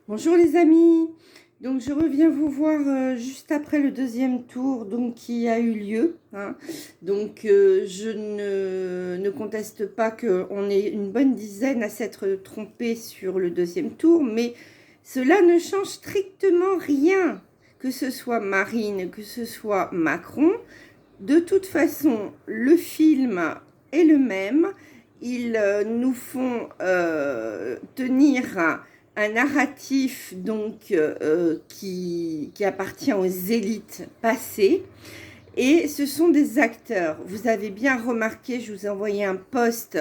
Bonjour les amis, donc je reviens vous voir juste après le deuxième tour qui a eu lieu. Je ne conteste pas qu'on ait une bonne dizaine à s'être trompé sur le deuxième tour, mais cela ne change strictement rien, que ce soit Marine, que ce soit Macron. De toute façon, le film est le même. Ils nous font tenir un narratif qui appartient aux élites passées. Et ce sont des acteurs. Vous avez bien remarqué, je vous ai envoyé un post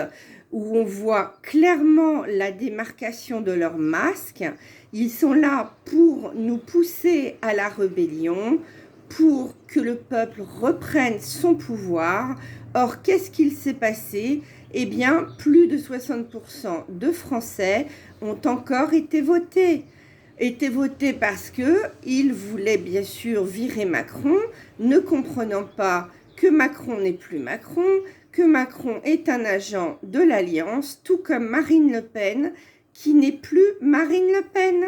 où on voit clairement la démarcation de leurs masques. Ils sont là pour nous pousser à la rébellion, pour que le peuple reprenne son pouvoir. Or, qu'est-ce qu'il s'est passé? Eh bien, plus de 60% de Français ont encore été votés. Parce qu'ils voulaient bien sûr virer Macron, ne comprenant pas que Macron n'est plus Macron, que Macron est un agent de l'Alliance, tout comme Marine Le Pen, qui n'est plus Marine Le Pen.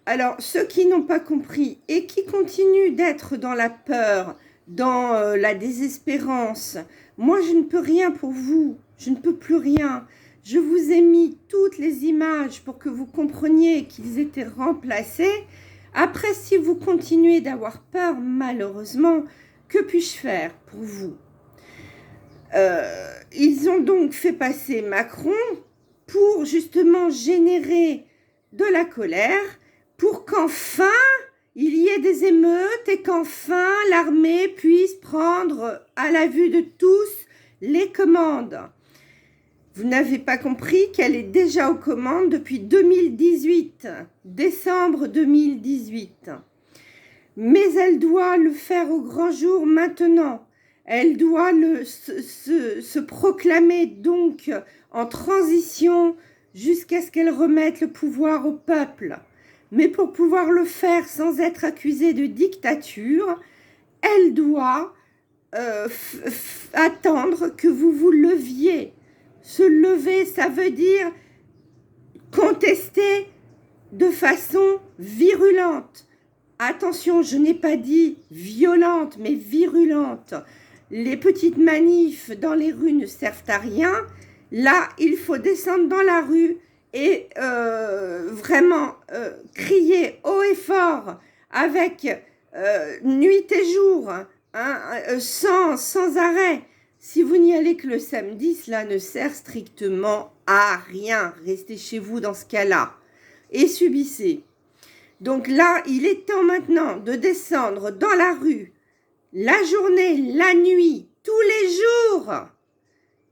Alors, ceux qui n'ont pas compris et qui continuent d'être dans la peur, dans la désespérance, moi je ne peux rien pour vous, je ne peux plus rien. Je vous ai mis toutes les images pour que vous compreniez qu'ils étaient remplacés. Après, si vous continuez d'avoir peur, malheureusement, que puis-je faire pour vous? Ils ont donc fait passer Macron pour justement générer de la colère, pour qu'enfin il y ait des émeutes et qu'enfin l'armée puisse prendre à la vue de tous les commandes. Vous n'avez pas compris qu'elle est déjà aux commandes depuis 2018, décembre 2018. Mais elle doit le faire au grand jour maintenant. Elle doit se proclamer donc en transition jusqu'à ce qu'elle remette le pouvoir au peuple. Mais pour pouvoir le faire sans être accusée de dictature, elle doit attendre que vous vous leviez. Se lever, ça veut dire contester de façon virulente. Attention, je n'ai pas dit violente, mais virulente. Les petites manifs dans les rues ne servent à rien. Là, il faut descendre dans la rue et vraiment crier haut et fort, avec nuit et jour, sans arrêt. Si vous n'y allez que le samedi, cela ne sert strictement à rien. Restez chez vous dans ce cas-là et subissez. Donc là, il est temps maintenant de descendre dans la rue, la journée, la nuit, tous les jours.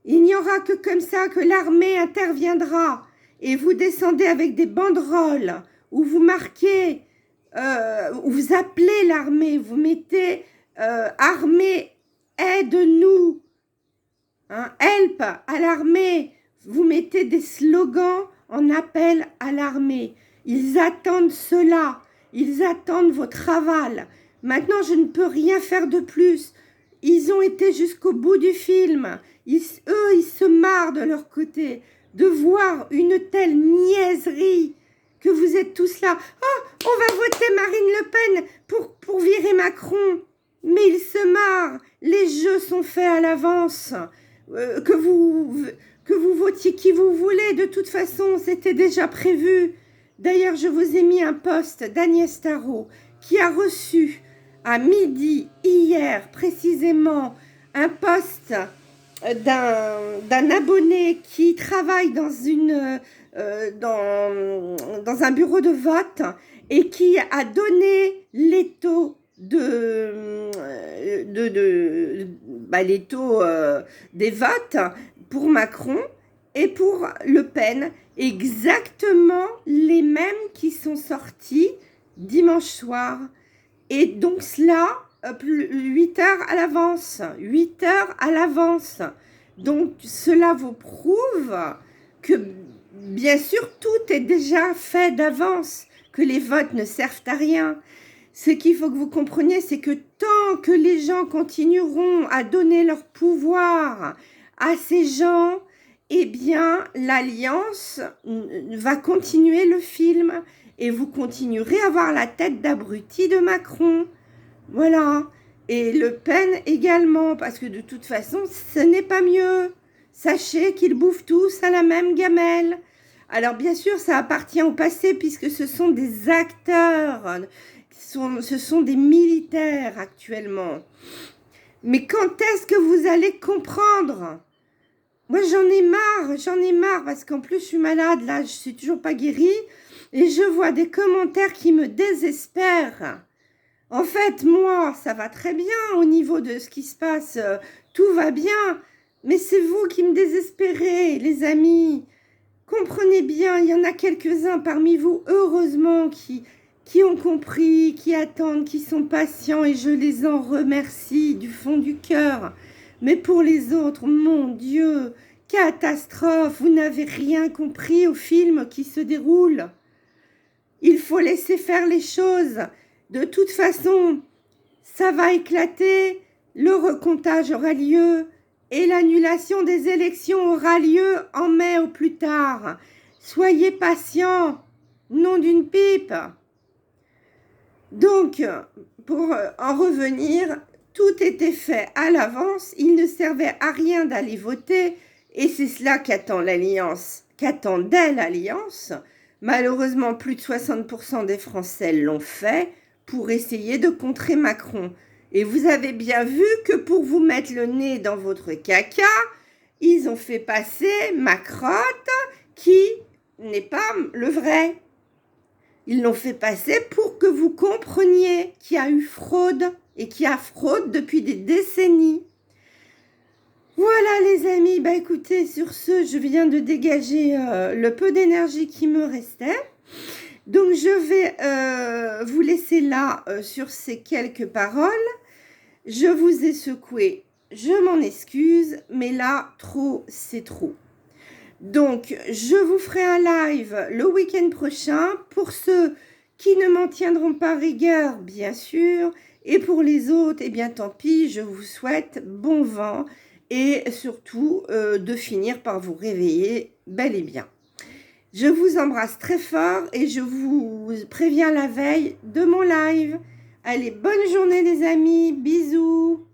Il n'y aura que comme ça que l'armée interviendra. Et vous descendez avec des banderoles où vous marquez, où vous appelez l'armée, vous mettez armée, aide-nous. Help à l'armée. Vous mettez des slogans en appel à l'armée. Ils attendent cela. Ils attendent votre aval. Maintenant, je ne peux rien faire de plus. Ils ont été jusqu'au bout du film. Ils se marrent de leur côté de voir une telle niaiserie que vous êtes tous là. Oh, on va voter Marine Le Pen pour virer Macron. Mais ils se marrent. Les jeux sont faits à l'avance. Que vous votiez qui vous voulez, de toute façon, c'était déjà prévu. D'ailleurs, je vous ai mis un post d'Agnès Tarot qui a reçu à midi, hier précisément, un post d'un abonné qui travaille dans un bureau de vote et qui a donné les taux les taux des votes pour Macron et pour Le Pen, exactement les mêmes qui sont sortis dimanche soir. Et donc cela, 8 heures à l'avance. 8 heures à l'avance. Donc cela vous prouve que, bien sûr, tout est déjà fait d'avance, que les votes ne servent à rien. Ce qu'il faut que vous compreniez, c'est que tant que les gens continueront à donner leur pouvoir à ces gens, eh bien, l'Alliance va continuer le film et vous continuerez à avoir la tête d'abruti de Macron. Voilà. Et Le Pen également, parce que de toute façon, ce n'est pas mieux. Sachez qu'ils bouffent tous à la même gamelle. Alors bien sûr, ça appartient au passé puisque ce sont des acteurs, ce sont des militaires actuellement. Mais quand est-ce que vous allez comprendre? Moi, j'en ai marre parce qu'en plus, je suis malade, là, je suis toujours pas guérie et je vois des commentaires qui me désespèrent. En fait, moi, ça va très bien au niveau de ce qui se passe, tout va bien, mais c'est vous qui me désespérez, les amis. Comprenez bien, il y en a quelques-uns parmi vous, heureusement, qui ont compris, qui attendent, qui sont patients, et je les en remercie du fond du cœur. Mais pour les autres, mon Dieu, catastrophe, vous n'avez rien compris au film qui se déroule. Il faut laisser faire les choses. De toute façon, ça va éclater, le recomptage aura lieu et l'annulation des élections aura lieu en mai au plus tard. Soyez patients, nom d'une pipe. Donc, pour en revenir, tout était fait à l'avance, il ne servait à rien d'aller voter et c'est cela qu'attendait l'Alliance. Malheureusement, plus de 60% des Français l'ont fait pour essayer de contrer Macron. Et vous avez bien vu que pour vous mettre le nez dans votre caca, ils ont fait passer Macrotte qui n'est pas le vrai. Ils l'ont fait passer pour que vous compreniez qu'il y a eu fraude et qu'il y a fraude depuis des décennies. Voilà les amis, bah écoutez, sur ce, je viens de dégager le peu d'énergie qui me restait. Donc je vais vous laisser là sur ces quelques paroles. Je vous ai secoué, je m'en excuse, mais là, trop, c'est trop. Donc, je vous ferai un live le week-end prochain pour ceux qui ne m'en tiendront pas rigueur, bien sûr. Et pour les autres, eh bien tant pis, je vous souhaite bon vent et surtout de finir par vous réveiller bel et bien. Je vous embrasse très fort et je vous préviens la veille de mon live. Allez, bonne journée les amis, bisous.